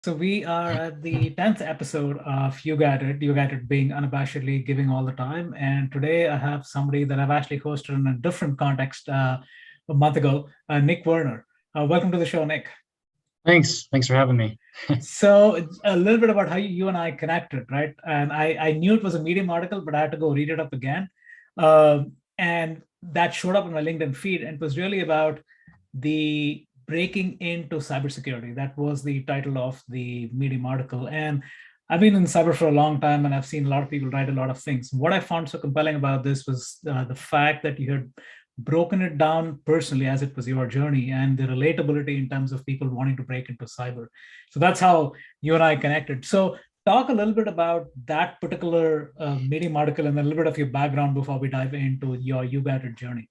So we are at the 10th episode of You Got It, You Got It being unabashedly giving all the time. And today I have somebody that I've actually hosted in a different context a month ago, Nick Werner. Welcome to the show, Nick. Thanks for having me. So a little bit about how you and I connected, right? And I knew it was a Medium article, but I had to go read it up again. And that showed up in my LinkedIn feed, and it was really about the breaking into cybersecurity. That was the title of the Medium article. And I've been in cyber for a long time, and I've seen a lot of people write a lot of things. What I found so compelling about this was the fact that you had broken it down personally as it was your journey and the relatability in terms of people wanting to break into cyber. So that's how you and I connected. So talk a little bit about that particular Medium article and a little bit of your background before we dive into your You Got It journey.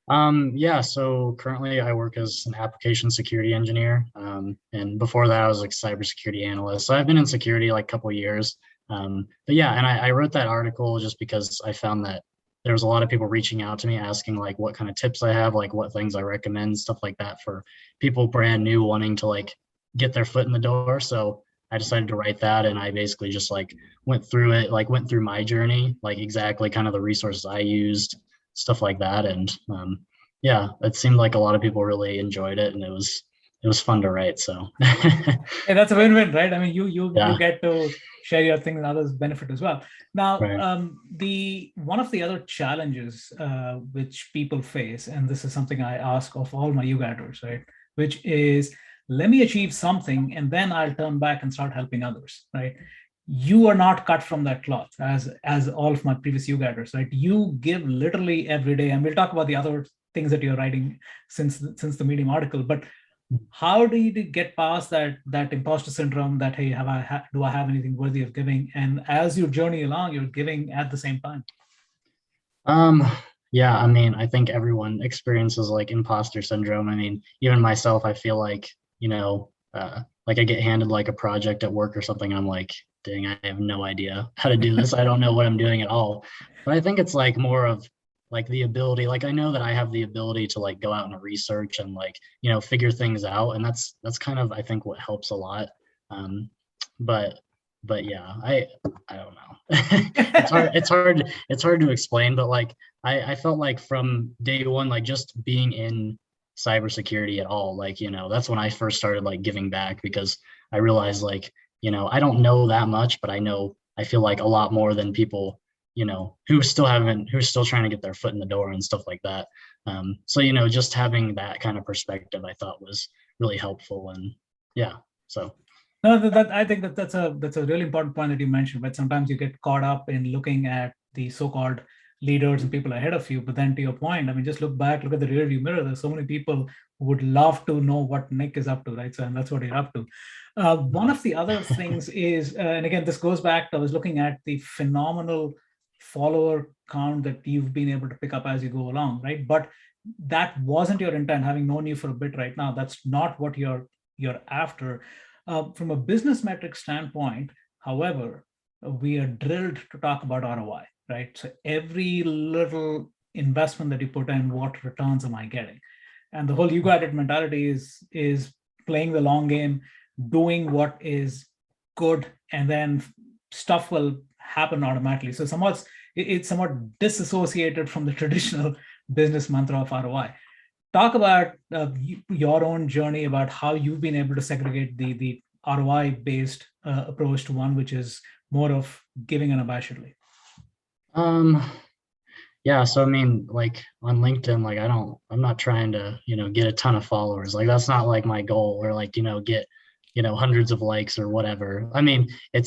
Yeah, so currently I work as an application security engineer. And before that I was like cybersecurity analyst. So I've been in security like a couple of years. But yeah, and I wrote that article just because I found that there was a lot of people reaching out to me asking like what kind of tips I have, like what things I recommend, stuff like that for people brand new wanting to like get their foot in the door. So I decided to write that, and I basically just like went through it, like went through my journey, like exactly kind of the resources I used, stuff like that. And yeah, it seemed like a lot of people really enjoyed it, and it was fun to write. So Yeah, that's a win-win, right? I mean, you yeah, get to share your thing and others benefit as well. Now, right. the one of the other challenges which people face, and this is something I ask of all my YouGuiders, right? Which is, let me achieve something, and then I'll turn back and start helping others, right? You are not cut from that cloth, as all of my previous YouGuiders, right? You give literally every day, and we'll talk about the other things that you're writing since the Medium article, but how do you get past that imposter syndrome that, hey, do I have anything worthy of giving, and as you journey along you're giving at the same time? Um, yeah, I mean, I think everyone experiences like imposter syndrome. I mean, even myself, I feel like, like I get handed like a project at work or something. I'm like, dang, I have no idea how to do this. I don't know what I'm doing at all. But I think it's like more of like the ability, like I know that I have the ability to like go out and research and like, figure things out. And that's kind of, I think, what helps a lot. Um, but but yeah, I don't know. It's hard to explain, but like I felt like from day one, like just being in cybersecurity at all, like, that's when I first started like giving back, because I realized like, I don't know that much, but I feel like a lot more than people, who's still trying to get their foot in the door and stuff like that. So, just having that kind of perspective I thought was really helpful. And yeah, so No, I think that's a really important point that you mentioned. But sometimes you get caught up in looking at the so-called leaders and people ahead of you. But then to your point, I mean, just look back, look at the rearview mirror. There's so many people who would love to know what Nick is up to, right? So, and that's what you're up to. One of the other things is, and again, this goes back to, I was looking at the phenomenal follower count that you've been able to pick up as you go along, right? But that wasn't your intent. Having known you for a bit right now, that's not what you're after. From a business metric standpoint, however, we are drilled to talk about ROI, right? So every little investment that you put in, what returns am I getting? And the whole you got it mentality is playing the long game, doing what is good, and then stuff will happen automatically. So it's somewhat disassociated from the traditional business mantra of ROI. Talk about your own journey about how you've been able to segregate the ROI based approach to one which is more of giving unabashedly. um yeah, so I mean, like on LinkedIn, like I'm not trying to, get a ton of followers. Like that's not like my goal, or like, get, hundreds of likes or whatever. I mean, I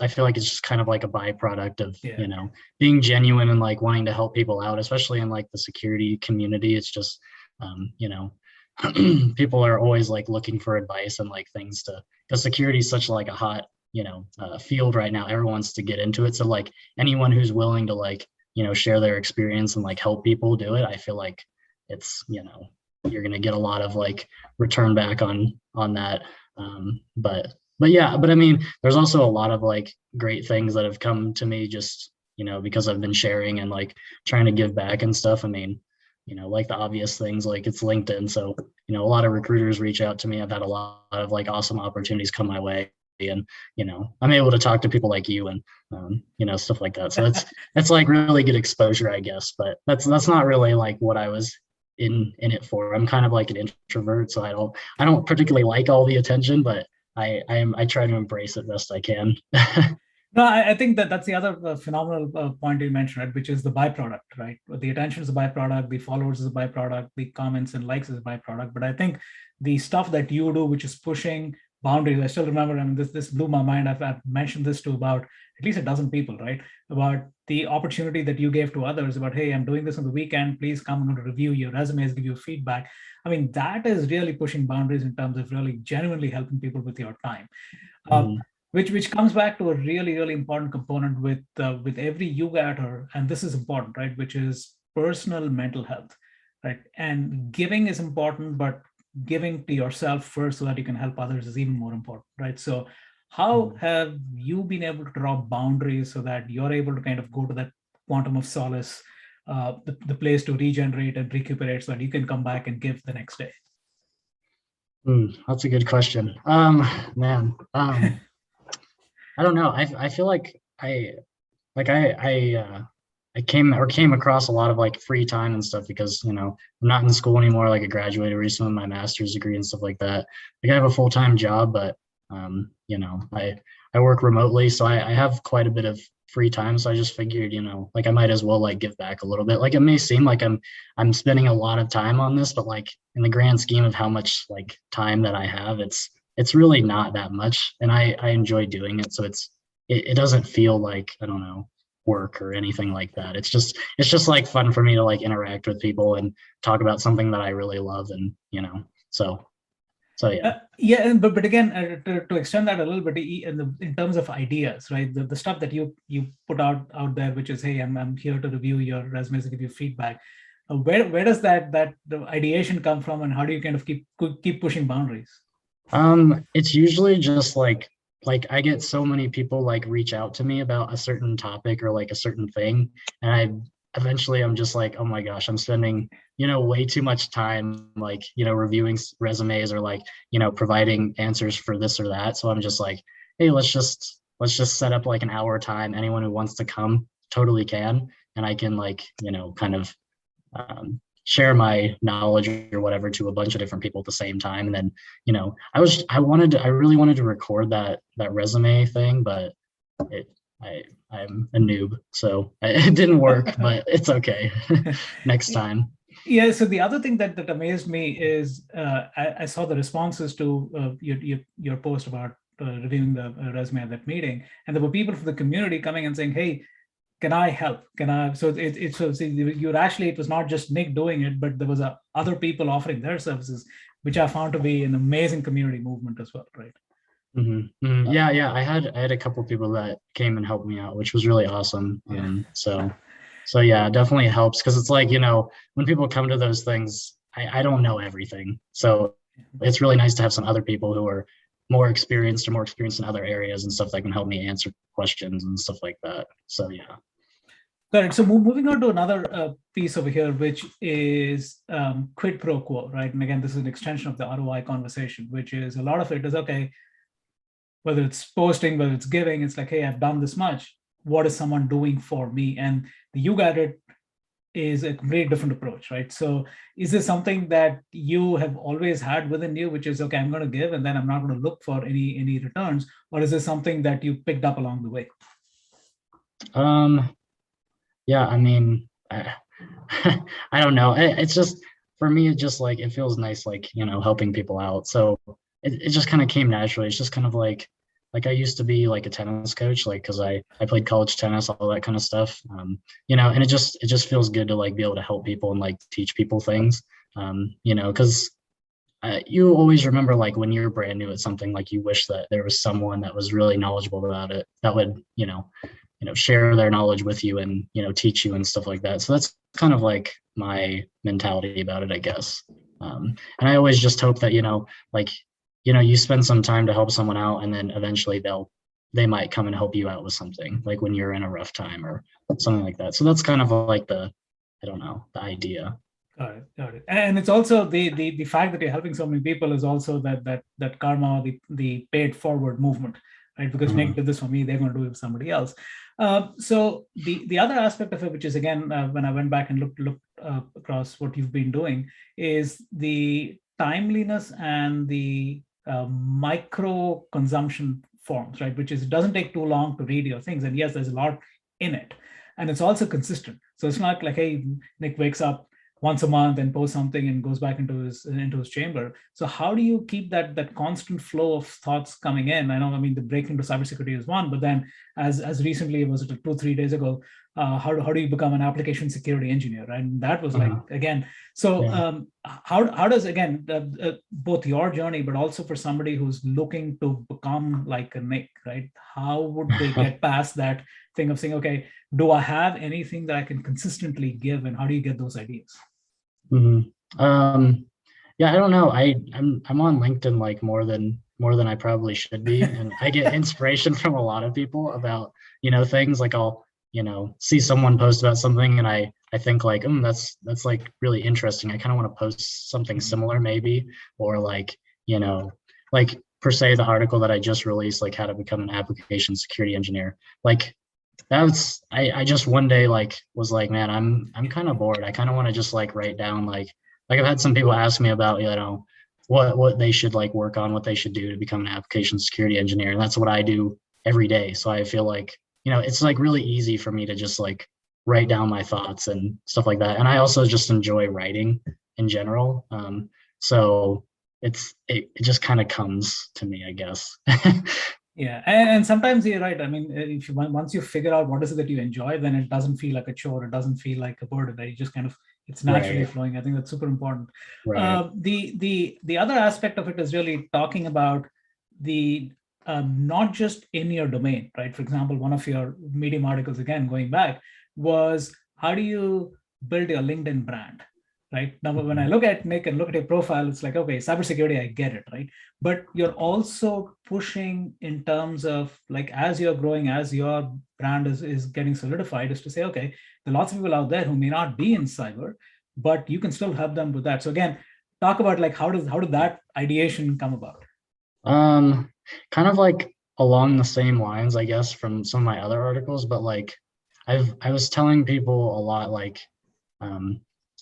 feel like it's just kind of like a byproduct of, Yeah. being genuine and like wanting to help people out, especially in like the security community. It's just, people are always like looking for advice and like things to, because security is such like a hot, field right now. Everyone wants to get into it. So like anyone who's willing to like, share their experience and like help people do it, I feel like it's, you're gonna get a lot of like return back on that. But yeah, but I mean, there's also a lot of like great things that have come to me just, because I've been sharing and like trying to give back and stuff. I mean, like the obvious things, like it's LinkedIn. So, a lot of recruiters reach out to me. I've had a lot of like awesome opportunities come my way. And, I'm able to talk to people like you and, stuff like that. So it's like really good exposure, I guess, but that's not really like what I was in it for. I'm kind of like an introvert. So I don't particularly like all the attention, but I try to embrace it best I can. No, I think that's the other phenomenal point you mentioned, right? Which is the byproduct, right? The attention is a byproduct, the followers is a byproduct, the comments and likes is a byproduct. But I think the stuff that you do, which is pushing boundaries, I still remember, I mean, this blew my mind. I've mentioned this to about at least a dozen people, right? About the opportunity that you gave to others about, hey, I'm doing this on the weekend. Please come, I'm going to review your resumes, give you feedback. I mean, that is really pushing boundaries in terms of really genuinely helping people with your time. Which comes back to a really, really important component with every you-getter, and this is important, right? Which is personal mental health, right? And giving is important, but giving to yourself first so that you can help others is even more important, right? So how have you been able to draw boundaries so that you're able to kind of go to that quantum of solace, the place to regenerate and recuperate so that you can come back and give the next day? That's a good question. Man. I don't know. I feel like I came across a lot of like free time and stuff because, I'm not in school anymore. Like I graduated recently with my master's degree and stuff like that. Like I have a full-time job, but, I work remotely. So I have quite a bit of free time. So I just figured, like I might as well like give back a little bit. Like it may seem like I'm spending a lot of time on this, but like in the grand scheme of how much like time that I have, it's really not that much, and I enjoy doing it. So it doesn't feel like, I don't know, work or anything like that. It's just like fun for me to like interact with people and talk about something that I really love, and so yeah. But again, to extend that a little bit in terms of ideas, right? The stuff that you put out there, which is, hey, I'm here to review your resumes and give you feedback. Where does that the ideation come from, and how do you kind of keep pushing boundaries? It's usually just like I get so many people like reach out to me about a certain topic or like a certain thing, and I'm just like, oh my gosh, I'm spending, way too much time like, reviewing resumes or like, providing answers for this or that. So I'm just like, hey, let's just set up like an hour time. Anyone who wants to come totally can, and I can like, kind of share my knowledge or whatever to a bunch of different people at the same time. And then, I really wanted to record that resume thing, but I'm a noob, so it didn't work, but it's okay. Next time. Yeah. So the other thing that amazed me is I saw the responses to your post about reviewing the resume at that meeting, and there were people from the community coming and saying, "Hey, can I help? Can I?" So it was not just Nick doing it, but there was other people offering their services, which I found to be an amazing community movement as well, right? Yeah. I had a couple of people that came and helped me out, which was really awesome. And so yeah, it definitely helps because it's like, when people come to those things, I don't know everything. So it's really nice to have some other people who are more experienced in other areas and stuff that can help me answer questions and stuff like that. So yeah. Got it. So moving on to another piece over here, which is quid pro quo, right? And again, this is an extension of the ROI conversation, which is a lot of it is, okay, whether it's posting, whether it's giving, it's like, hey, I've done this much. What is someone doing for me? And the you got it is a completely different approach, right? So is this something that you have always had within you, which is, okay, I'm going to give and then I'm not going to look for any returns? Or is this something that you picked up along the way? Yeah, I mean, I don't know. It's just, for me, it just like, it feels nice, like, helping people out. So it just kind of came naturally. It's just kind of like I used to be like a tennis coach, like, cause I played college tennis, all that kind of stuff. And it just feels good to like be able to help people and like teach people things. Cause you always remember like when you're brand new at something, like you wish that there was someone that was really knowledgeable about it that would, share their knowledge with you and, teach you and stuff like that. So that's kind of like my mentality about it, I guess. And I always just hope that, you spend some time to help someone out and then eventually they might come and help you out with something, like when you're in a rough time or something like that. So that's kind of like the idea. Got it. And it's also the fact that you're helping so many people is also that karma, the paid forward movement, right? Because Nick Mhm. did this for me, they're going to do it for somebody else. So the other aspect of it, which is again, when I went back and looked across what you've been doing, is the timeliness and the micro consumption forms, right? Which is, it doesn't take too long to read your things, and yes, there's a lot in it, and it's also consistent. So it's not like, hey, Nick wakes up once a month and posts something and goes back into his chamber. So how do you keep that constant flow of thoughts coming in? I know, I mean, the break into cybersecurity is one, but then as recently, was it 2-3 days ago, how do you become an application security engineer? And that was like, Mhm. again, so Yeah. how does, again, both your journey, but also for somebody who's looking to become like a Nick, right? How would they get past that thing of saying, okay, do I have anything that I can consistently give, and how do you get those ideas? Mhm. Yeah, I don't know. I'm on LinkedIn like more than I probably should be, and I get inspiration from a lot of people about, things like I'll, see someone post about something and I think like, that's like really interesting. I kind of want to post something Mhm. similar maybe, or like, you know, like per se the article that I just released, like how to become an application security engineer. Like that's I just one day like was like, man, I'm kind of bored. I kind of want to just like write down like I've had some people ask me about, what they should like work on, what they should do to become an application security engineer. And that's what I do every day. So I feel like, it's like really easy for me to just like write down my thoughts and stuff like that. And I also just enjoy writing in general. So it just kind of comes to me, I guess. Yeah, and sometimes you're right. I mean, if you once you figure out what is it that you enjoy, then it doesn't feel like a chore. It doesn't feel like a burden. That you just kind of, it's naturally Right, flowing. I think that's super important. right. The other aspect of it is really talking about the not just in your domain, right? For example, one of your Medium articles, again going back, was how do you build your LinkedIn brand, right? Now, when I Mhm. look at Nick and look at your profile, it's like, okay, cybersecurity, I get it, right? But you're also pushing in terms of like, as you're growing, as your brand is getting solidified, is to say, okay, there are lots of people out there who may not be in cyber, but you can still help them with that. So again, talk about like, how did that ideation come about? Um, Kind of like along the same lines, I guess, from some of my other articles, but like I was telling people a lot like, um,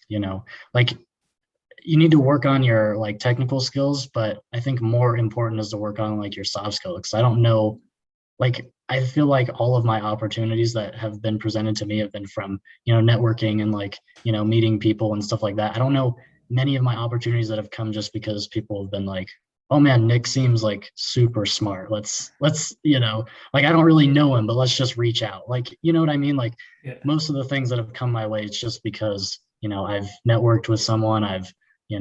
you know, like you need to work on your like technical skills, but I think more important is to work on like your soft skills. Because I don't know, like I feel like all of my opportunities that have been presented to me have been from, networking and like, meeting people and stuff like that. I don't know many of my opportunities that have come just because people have been like, oh man, Nick seems like super smart. Let's, like I don't really know him, but let's just reach out. Like, you know what I mean? Like Yeah. most of the things that have come my way, it's just because, I've networked with someone, I've, I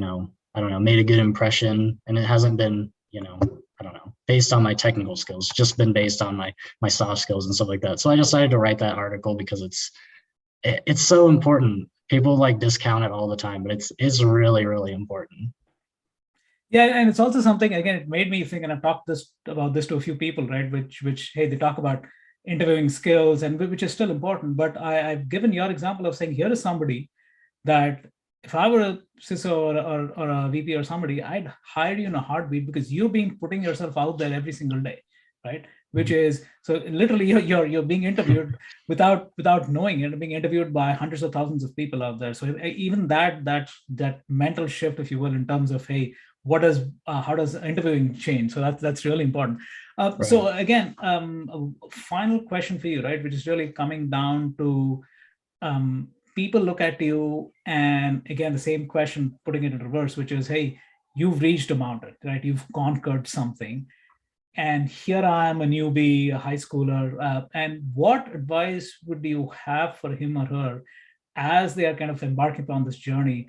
don't know, made a good impression, and it hasn't been, I don't know, based on my technical skills, just been based on my soft skills and stuff like that. So I decided to write that article because it's so important. People like discount it all the time, but it's really, really important. Yeah, and it's also something, again, it made me think, and I've talked this about this to a few people, right? Which hey, they talk about interviewing skills, and which is still important. But I've given your example of saying, here is somebody that if I were a CISO or a VP or somebody, I'd hire you in a heartbeat, because you've been putting yourself out there every single day, right? Which is, so literally you're being interviewed without knowing it, being interviewed by hundreds of thousands of people out there. So even that mental shift, if you will, in terms of, hey, what does how does interviewing change? So that's really important. So Right. again, a final question for you, right, which is really coming down to, people look at you, and again, the same question, putting it in reverse, which is, hey, you've reached a mountain, right? You've conquered something, and here I am, a newbie, a high schooler, and what advice would you have for him or her as they are kind of embarking upon this journey,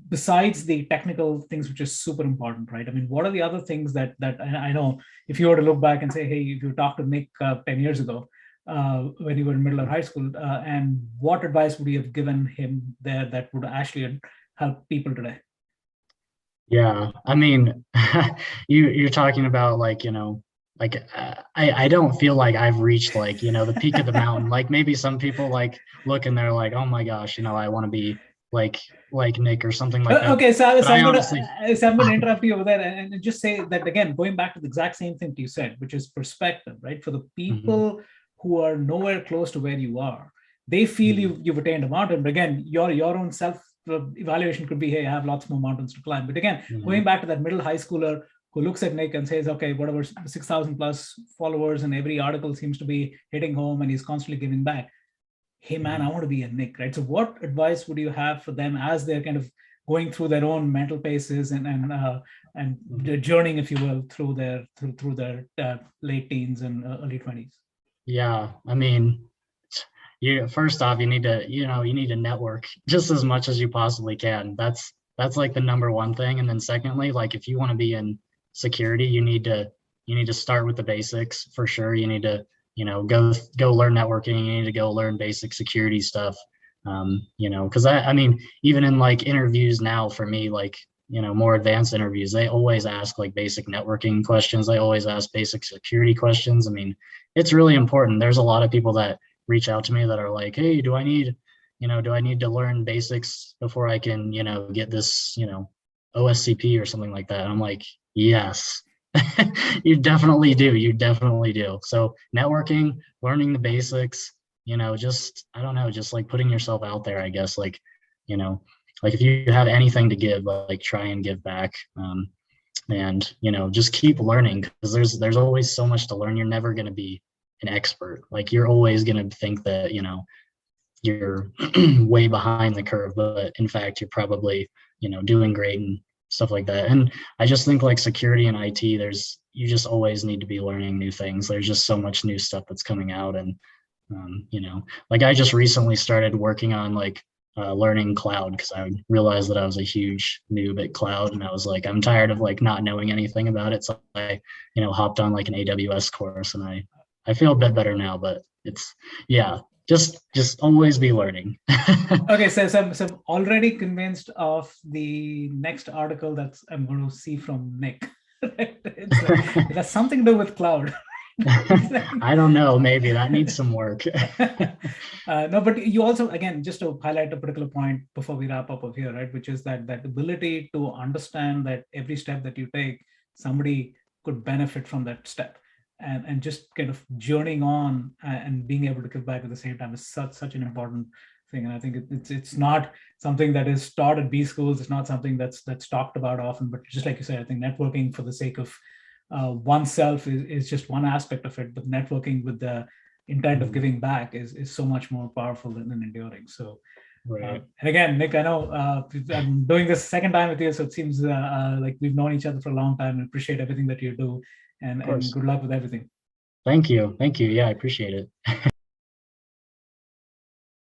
besides the technical things, which is super important, right? I mean, what are the other things that I know, if you were to look back and say, hey, if you talked to Nick 10 years ago, when you were in middle or high school, and what advice would you have given him there that would actually help people today? Yeah. I mean, you're talking about like, like I don't feel like I've reached like, the peak of the mountain. Like maybe some people like look and they're like, oh my gosh, I want to be like Nick or something like that. Okay, so, But I honestly, I'm going to interrupt you over there and just say that again, going back to the exact same thing you said, which is perspective, right? For the Mhm, people who are nowhere close to where you are, they feel mhm, you've attained a mountain. But again, your own self evaluation could be, hey, I have lots more mountains to climb. But again, mhm, going back to that middle high schooler who looks at Nick and says, okay, whatever, 6,000 plus followers, and every article seems to be hitting home, and he's constantly giving back. Hey man, I mhm. want to be a Nick, right? So what advice would you have for them as they're kind of going through their own mental paces and Mhm. journeying, if you will, through their late teens and early 20s? Yeah, I mean, you first off, you need to, you need to network just as much as you possibly can. That's like the number one thing. And then secondly, like if you want to be in security, you need to start with the basics for sure. You need to, go learn networking. You need to go learn basic security stuff. Because I mean, even in like interviews now for me, like, more advanced interviews, they always ask like basic networking questions. They always ask basic security questions. I mean, it's really important. There's a lot of people that reach out to me that are like, hey, do I need to learn basics before I can, get this, OSCP or something like that? And I'm like, yes, you definitely do. You definitely do. So networking, learning the basics, just, I don't know, just like putting yourself out there, I guess, you know, like if you have anything to give, like try and give back. And just keep learning because there's always so much to learn. You're never going to be an expert. Like you're always going to think that you're way behind the curve, but in fact you're probably doing great and stuff like that. And I just think like security and IT, you just always need to be learning new things. There's just so much new stuff that's coming out. And like I just recently started working on like learning cloud because I realized that I was a huge noob at cloud, and I was like, I'm tired of like not knowing anything about it. So I, hopped on like an AWS course, and I feel a bit better now. But it's yeah, just always be learning. Okay, so I'm already convinced of the next article that I'm going to see from Nick. It has something to do with cloud. I don't know. Maybe that needs some work. No, but you also, again, just to highlight a particular point before we wrap up over here, right, which is that ability to understand that every step that you take, somebody could benefit from that step, and just kind of journeying on and being able to give back at the same time is such an important thing. And I think it's not something that is taught at B schools. It's not something that's talked about often. But just like you said, I think networking for the sake of oneself is just one aspect of it, but networking with the intent of giving back is so much more powerful and enduring. So, Right. and again, Nick, I know I'm doing this second time with you, so it seems like we've known each other for a long time, and appreciate everything that you do, Of and course. good luck with everything. Thank you. Thank you. Yeah, I appreciate it.